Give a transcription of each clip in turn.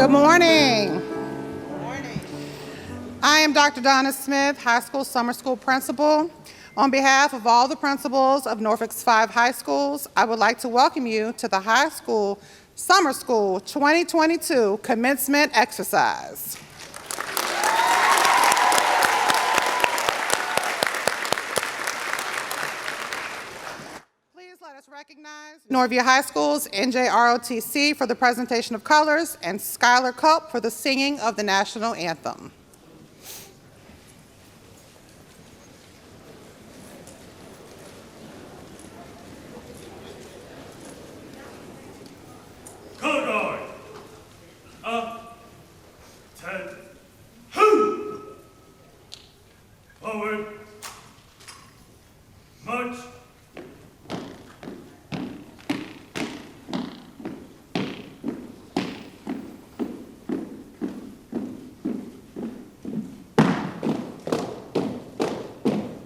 Good morning. I am Dr. Donna Smith, high school summer school principal. On behalf of all the principals of Norfolk's 5 high schools, I would like to welcome you to the high school summer school 2022 commencement exercise. Please let us recognize Norview High School's NJROTC for the presentation of colors and Skylar Culp for the singing of the national anthem. Color guard. Up. 10. Who? Forward. March.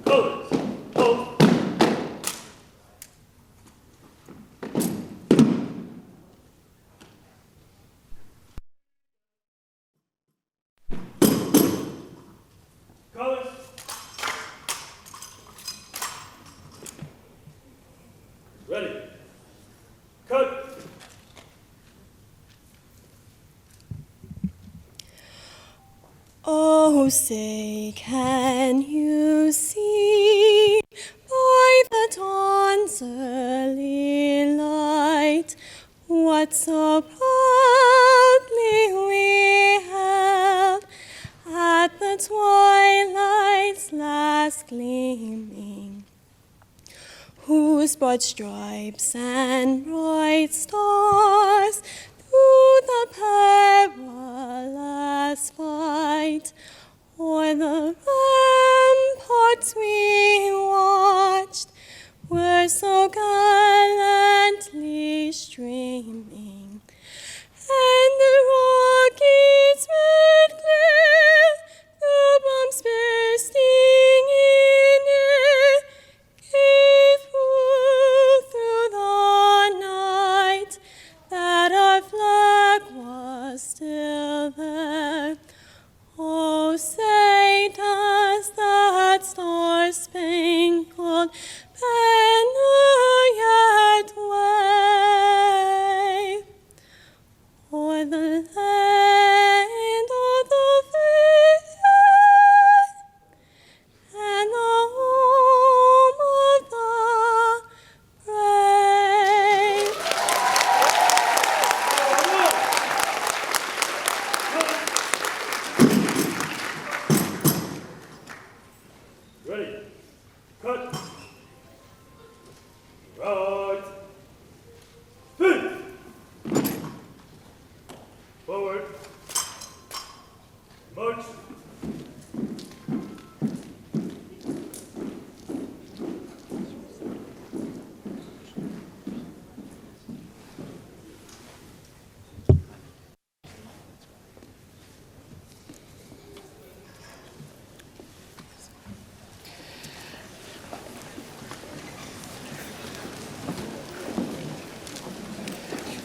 Colors. Both. Colors. Ready. Cut. Oh, say, can you see by the dawn's early light what so proudly we held at the twilight's last gleaming, whose broad stripes and bright stars through the perilous fight o'er the ramparts we watched were so gallantly streaming, and the rockets' red glare, the bombs bursting in air, gave through the night that our flag was still there. Oh, say, does that star-spangled banner yet wave o'er the land of the free and the home of the brave? Ready. Cut. Right. Spin. Forward. March.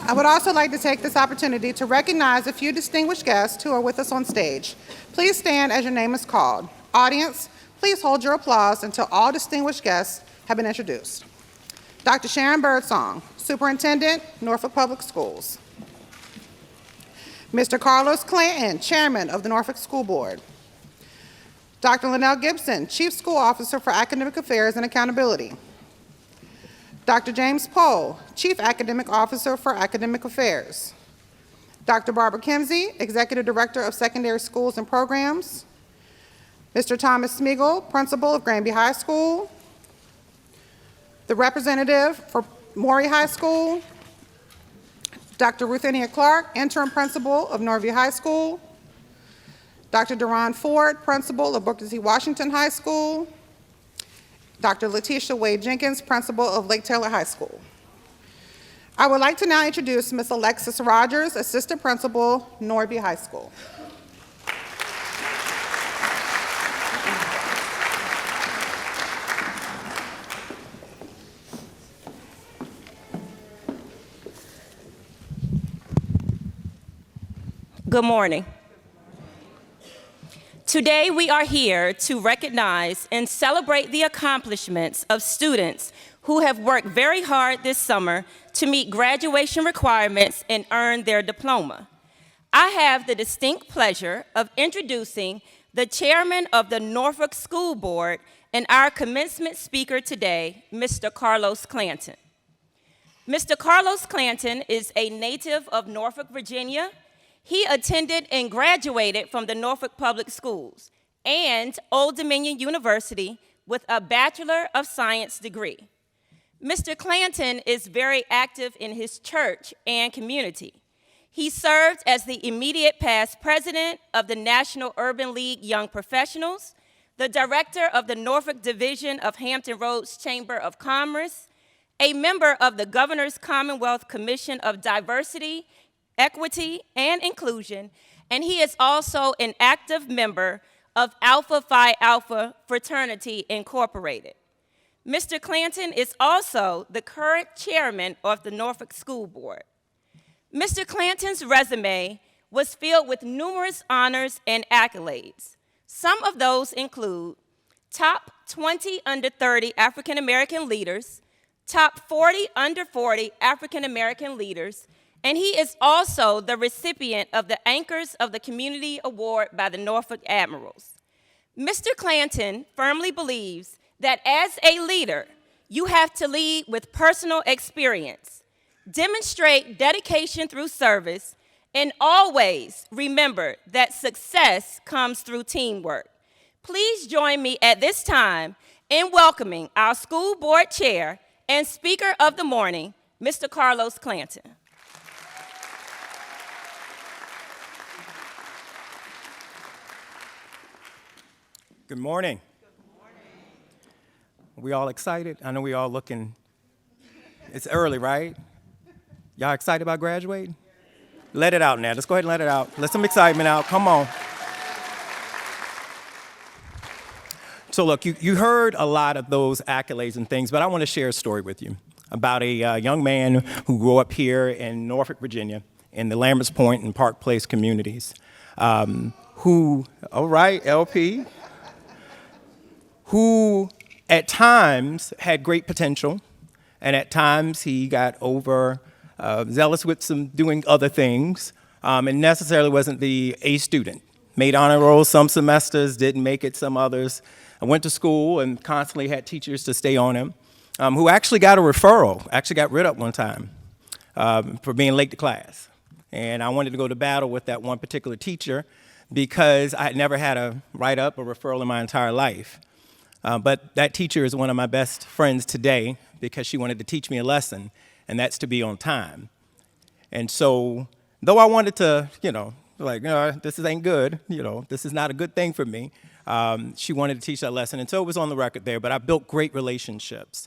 I would also like to take this opportunity to recognize a few distinguished guests who are with us on stage. Please stand as your name is called. Audience, please hold your applause until all distinguished guests have been introduced. Dr. Sharon Birdsong, Superintendent, Norfolk Public Schools. Mr. Carlos Clanton, Chairman of the Norfolk School Board. Dr. Linnell Gibson, Chief School Officer for Academic Affairs and Accountability. Dr. James Pohl, Chief Academic Officer for Academic Affairs. Dr. Barbara Kimsey, Executive Director of Secondary Schools and Programs. Mr. Thomas Smeagol, Principal of Granby High School. The representative for Maury High School. Dr. Ruthenia Clark, Interim Principal of Norview High School. Dr. Deron Ford, Principal of Booker T. Washington High School. Dr. Letitia Wade Jenkins, Principal of Lake Taylor High School. I would like to now introduce Ms. Alexis Rogers, Assistant Principal, Norview High School. Good morning. Today we are here to recognize and celebrate the accomplishments of students who have worked very hard this summer to meet graduation requirements and earn their diploma. I have the distinct pleasure of introducing the chairman of the Norfolk School Board and our commencement speaker today, Mr. Carlos Clanton. Mr. Carlos Clanton is a native of Norfolk, Virginia. He attended and graduated from the Norfolk Public Schools and Old Dominion University with a Bachelor of Science degree. Mr. Clanton is very active in his church and community. He served as the immediate past president of the National Urban League Young Professionals, the director of the Norfolk Division of Hampton Roads Chamber of Commerce, a member of the Governor's Commonwealth Commission of Diversity, Equity, and Inclusion, and he is also an active member of Alpha Phi Alpha Fraternity Incorporated. Mr. Clanton is also the current chairman of the Norfolk School Board. Mr. Clanton's resume was filled with numerous honors and accolades. Some of those include top 20 under 30 African American leaders, top 40 under 40 African American leaders, and he is also the recipient of the Anchors of the Community Award by the Norfolk Admirals. Mr. Clanton firmly believes that as a leader, you have to lead with personal experience, demonstrate dedication through service, and always remember that success comes through teamwork. Please join me at this time in welcoming our school board chair and speaker of the morning, Mr. Carlos Clanton. Good morning. Good morning. We all excited? I know we all looking, it's early, right? Y'all excited about graduating? Let it out now. Let's go ahead and let it out. Let some excitement out. Come on. So look, you heard a lot of those accolades and things, but I want to share a story with you about a young man who grew up here in Norfolk, Virginia, in the Lamberts Point and Park Place communities, who, all right, LP, who at times had great potential, and at times he got zealous with some doing other things, and necessarily wasn't the A student. Made honor rolls some semesters, didn't make it some others. I went to school and constantly had teachers to stay on him, who actually got a referral, actually got rid of one time for being late to class. And I wanted to go to battle with that one particular teacher because I had never had a write-up or referral in my entire life. But that teacher is one of my best friends today because she wanted to teach me a lesson, and that's to be on time. And so, though I wanted to, this ain't good, this is not a good thing for me, she wanted to teach that lesson, and so it was on the record there, but I built great relationships.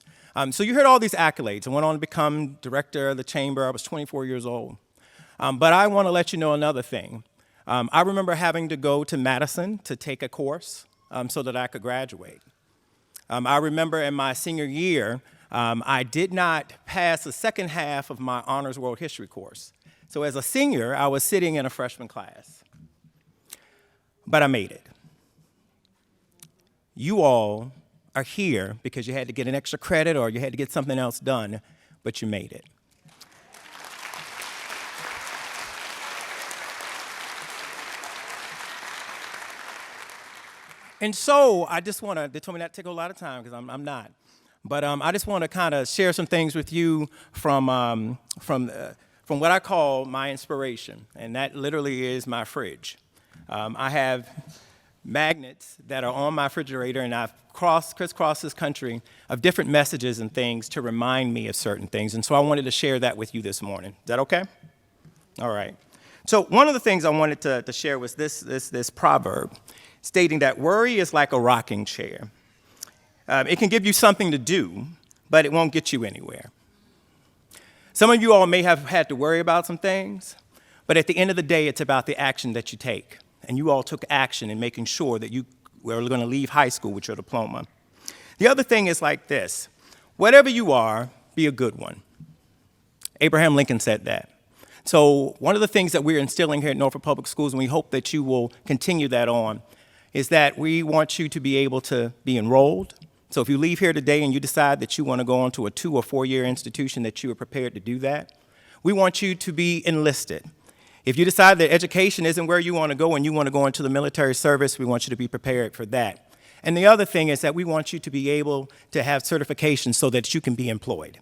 So you heard all these accolades. I went on to become director of the chamber. I was 24 years old. But I want to let you know another thing. I remember having to go to Madison to take a course so that I could graduate. I remember in my senior year, I did not pass the second half of my honors world history course. So as a senior, I was sitting in a freshman class. But I made it. You all are here because you had to get an extra credit or you had to get something else done, but you made it. And so I just want to, they told me not to take a lot of time because I'm not. But I just want to kind of share some things with you from what I call my inspiration, and that literally is my fridge. I have magnets that are on my refrigerator, and I've crisscrossed this country of different messages and things to remind me of certain things, and so I wanted to share that with you this morning. Is that okay? All right. So one of the things I wanted to share was this proverb, stating that worry is like a rocking chair. It can give you something to do, but it won't get you anywhere. Some of you all may have had to worry about some things, but at the end of the day, it's about the action that you take. And you all took action in making sure that you were going to leave high school with your diploma. The other thing is like this. Whatever you are, be a good one. Abraham Lincoln said that. So one of the things that we're instilling here at Norfolk Public Schools, and we hope that you will continue that on, is that we want you to be able to be enrolled. So if you leave here today and you decide that you want to go on to a 2 or 4 year institution, that you are prepared to do that. We want you to be enlisted. If you decide that education isn't where you want to go and you want to go into the military service, we want you to be prepared for that. And the other thing is that we want you to be able to have certifications so that you can be employed.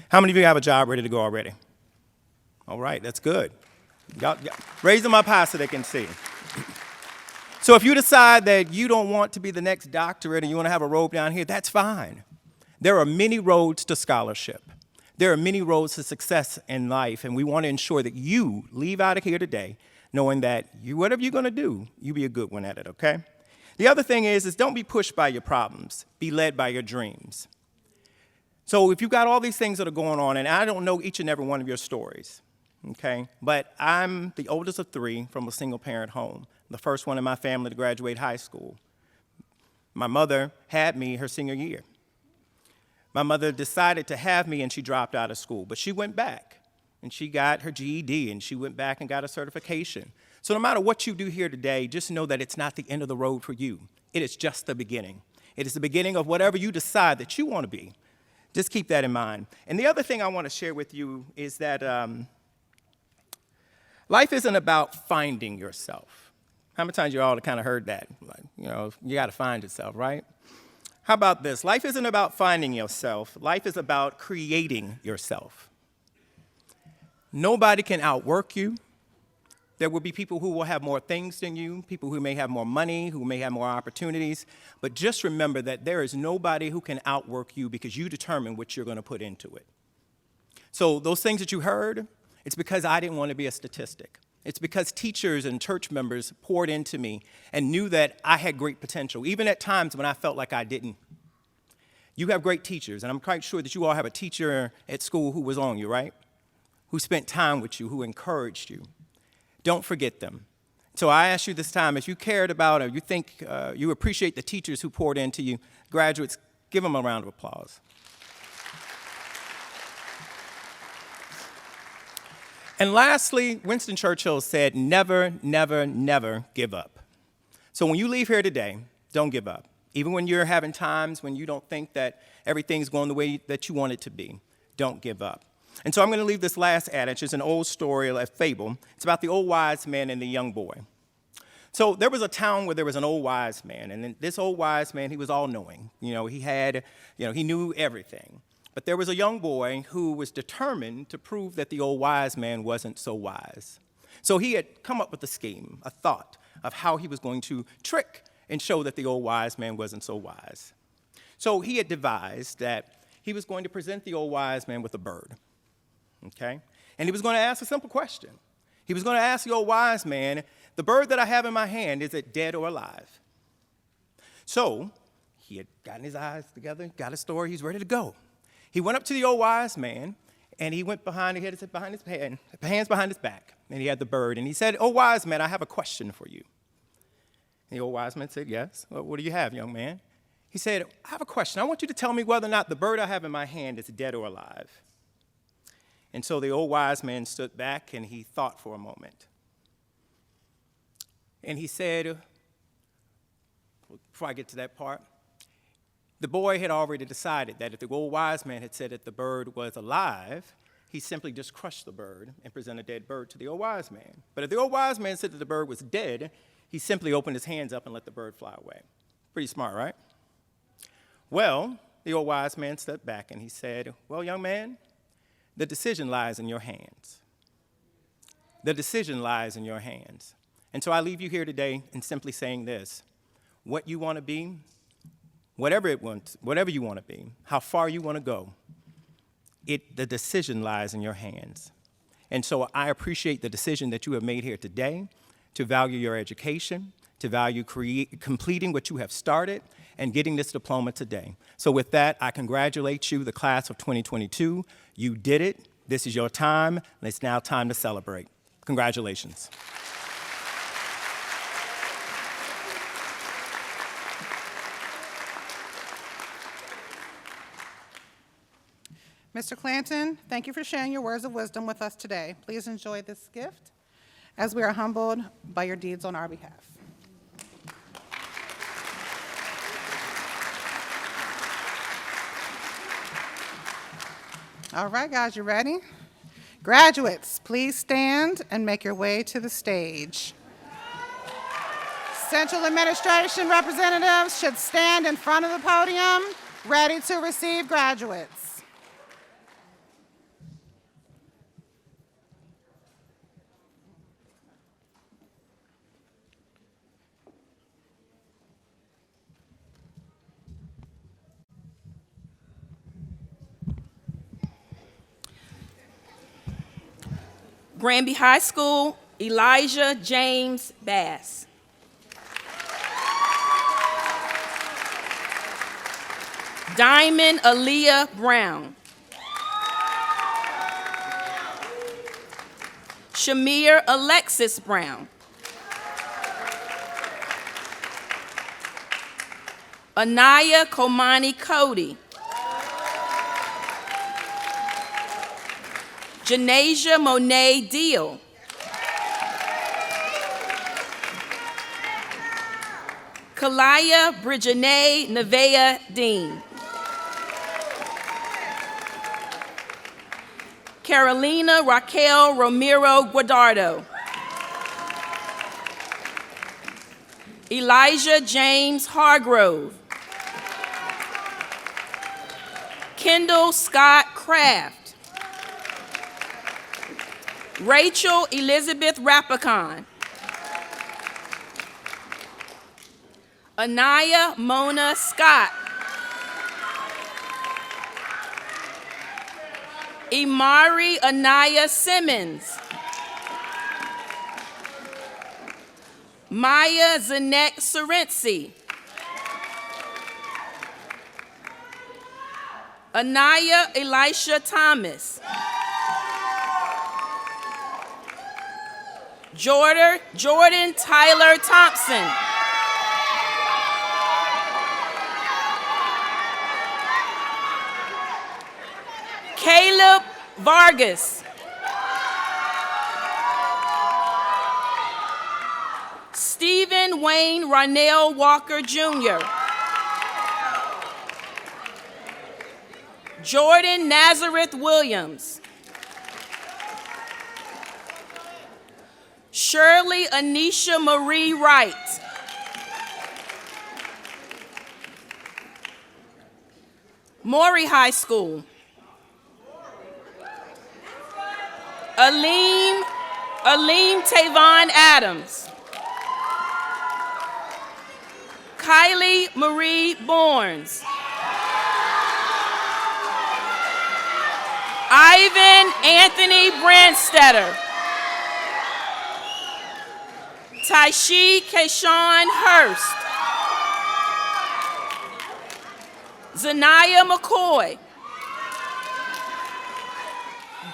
How many of you have a job ready to go already? All right, that's good. Y'all, raise them up high so they can see. So if you decide that you don't want to be the next doctorate and you want to have a robe down here, that's fine. There are many roads to scholarship. There are many roads to success in life, and we want to ensure that you leave out of here today knowing that whatever you're going to do, you be a good one at it, okay? The other thing is don't be pushed by your problems. Be led by your dreams. So if you've got all these things that are going on, and I don't know each and every one of your stories, okay, but I'm the oldest of 3 from a single-parent home, the first one in my family to graduate high school. My mother had me her senior year. My mother decided to have me, and she dropped out of school, but she went back, and she got her GED, and she went back and got a certification. So no matter what you do here today, just know that it's not the end of the road for you. It is just the beginning. It is the beginning of whatever you decide that you want to be. Just keep that in mind. And the other thing I want to share with you is that life isn't about finding yourself. How many times you all have kind of heard that? Like, you got to find yourself, right? How about this? Life isn't about finding yourself. Life is about creating yourself. Nobody can outwork you. There will be people who will have more things than you, people who may have more money, who may have more opportunities. But just remember that there is nobody who can outwork you because you determine what you're going to put into it. So those things that you heard, it's because I didn't want to be a statistic. It's because teachers and church members poured into me and knew that I had great potential, even at times when I felt like I didn't. You have great teachers, and I'm quite sure that you all have a teacher at school who was on you, right? Who spent time with you, who encouraged you. Don't forget them. So I ask you this time, if you cared about or you think you appreciate the teachers who poured into you, graduates, give them a round of applause. And lastly, Winston Churchill said, never, never, never give up. So when you leave here today, don't give up. Even when you're having times when you don't think that everything's going the way that you want it to be, don't give up. And so I'm going to leave this last adage. It's an old story, a fable. It's about the old wise man and the young boy. So there was a town where there was an old wise man, and this old wise man, he was all-knowing. He knew everything. But there was a young boy who was determined to prove that the old wise man wasn't so wise. So he had come up with a scheme, a thought of how he was going to trick and show that the old wise man wasn't so wise. So he had devised that he was going to present the old wise man with a bird, okay? And he was going to ask a simple question. He was going to ask the old wise man, the bird that I have in my hand, is it dead or alive? So he had gotten his eyes together, got a story, he's ready to go. He went up to the old wise man, and he went behind, he had his hands behind his back, and he had the bird, and he said, "Oh, wise man, I have a question for you." And the old wise man said, "Yes, well, what do you have, young man?" He said, "I have a question. I want you to tell me whether or not the bird I have in my hand is dead or alive." And so the old wise man stood back, and he thought for a moment. And he said, before I get to that part, the boy had already decided that if the old wise man had said that the bird was alive, he simply just crushed the bird and presented a dead bird to the old wise man. But if the old wise man said that the bird was dead, he simply opened his hands up and let the bird fly away. Pretty smart, right? Well, the old wise man stepped back and he said, "Well, young man, the decision lies in your hands. The decision lies in your hands." And so I leave you here today in simply saying this: what you want to be, whatever you want to be, how far you want to go, the decision lies in your hands. And so I appreciate the decision that you have made here today to value your education, to value completing what you have started, and getting this diploma today. So with that, I congratulate you, the class of 2022. You did it. This is your time, and it's now time to celebrate. Congratulations. Mr. Clanton, thank you for sharing your words of wisdom with us today. Please enjoy this gift as we are humbled by your deeds on our behalf. All right, guys, you ready? Graduates, please stand and make your way to the stage. Central Administration representatives should stand in front of the podium, ready to receive graduates. Granby High School, Elijah James Bass. Diamond Aaliyah Brown. Shamir Alexis Brown. Anaya Komani Cody. Janasia Monet Deal. Kalaya Bridgene Nevea Dean. Carolina Raquel Romero Guadardo. Elijah James Hargrove. Kendall Scott Kraft. Rachel Elizabeth Rapicon. Anaya Mona Scott. Imari Anaya Simmons. Maya Zanek Serency. Anaya Elisha Thomas. Jordan Tyler Thompson. Caleb Vargas. Stephen Wayne Ronell Walker Jr. Jordan Nazareth Williams. Shirley Anisha Marie Wright. Maury High School. Aleem Tavon Adams. Kylie Marie Borns. Ivan Anthony Brandstetter. Taishi Kayshawn Hurst. Zanaya McCoy.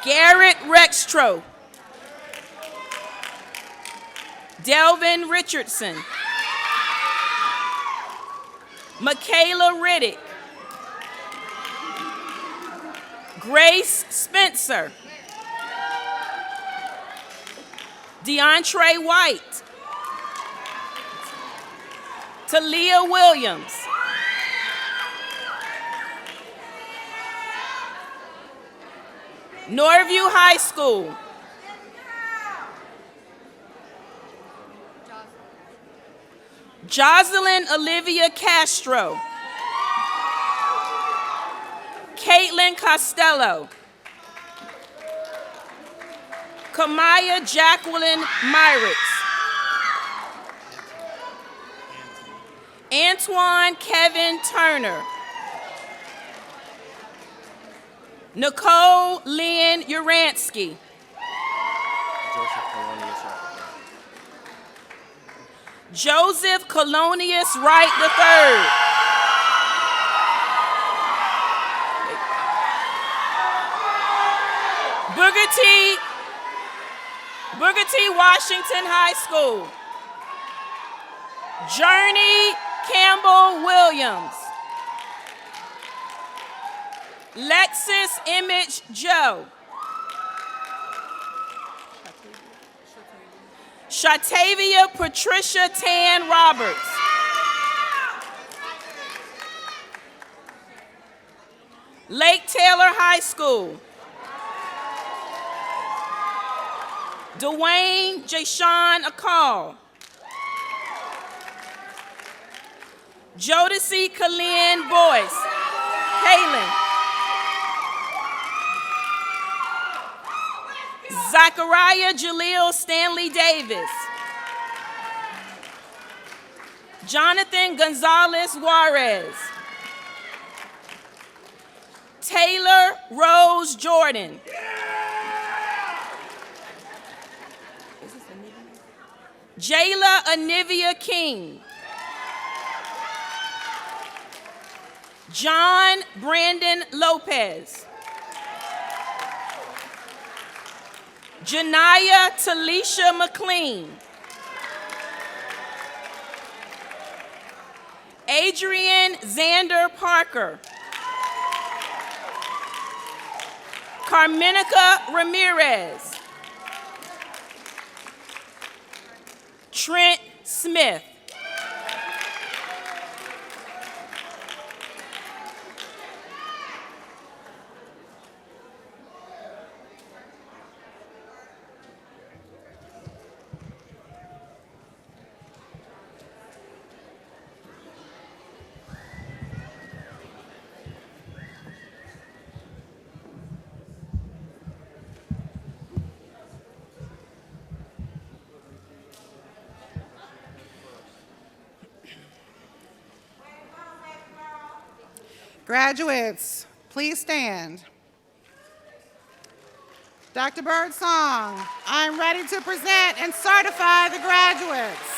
Garrett Rextro. Delvin Richardson. Michaela Riddick. Grace Spencer. DeAndre White. Talia Williams. Norview High School. Jocelyn Olivia Castro. Caitlin Costello. Kamaya Jacqueline Myritz. Antoine Kevin Turner. Nicole Lynn Uransky. Joseph Colonius Wright III. Booker T. Washington High School. Journey Campbell Williams. Lexis Image Joe. Shatavia Patricia Tan Roberts. Lake Taylor High School. Dwayne Jashawn Akal. Jodeci Kalynn Boyce. Kaylin. Zachariah Jaleel Stanley Davis. Jonathan Gonzalez Juarez. Taylor Rose Jordan. Jayla Anivia King. John Brandon Lopez. Janaya Talisha McLean. Adrian Xander Parker. Carmenica Ramirez. Trent Smith. Graduates, please stand. Dr. Birdsong, I'm ready to present and certify the graduates.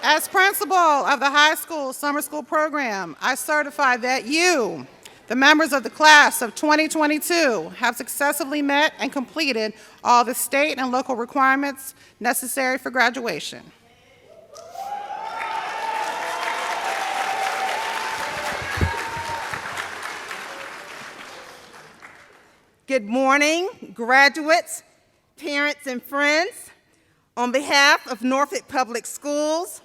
As principal of the high school summer school program, I certify that you, the members of the class of 2022, have successfully met and completed all the state and local requirements necessary for graduation. Good morning, graduates, parents, and friends. On behalf of Norfolk Public Schools,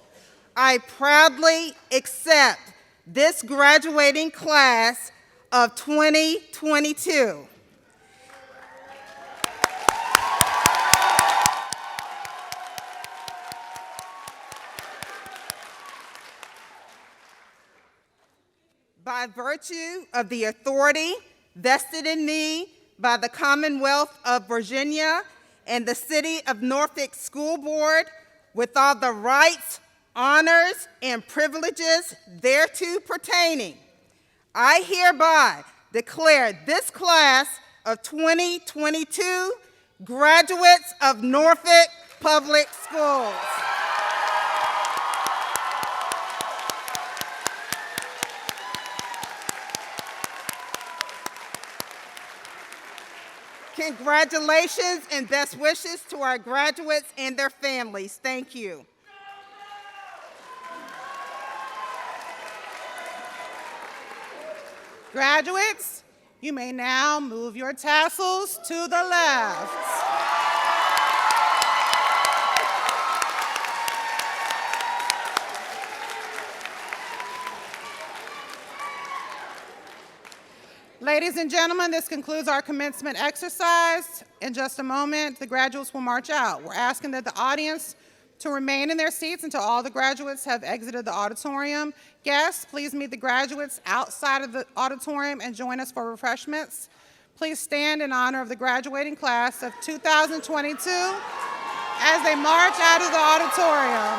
I proudly accept this graduating class of 2022. By virtue of the authority vested in me by the Commonwealth of Virginia and the City of Norfolk School Board, with all the rights, honors, and privileges thereto pertaining, I hereby declare this class of 2022 graduates of Norfolk Public Schools. Congratulations and best wishes to our graduates and their families. Thank you. Graduates, you may now move your tassels to the left. Ladies and gentlemen, this concludes our commencement exercise. In just a moment, the graduates will march out. We're asking that the audience to remain in their seats until all the graduates have exited the auditorium. Guests, please meet the graduates outside of the auditorium and join us for refreshments. Please stand in honor of the graduating class of 2022 as they march out of the auditorium.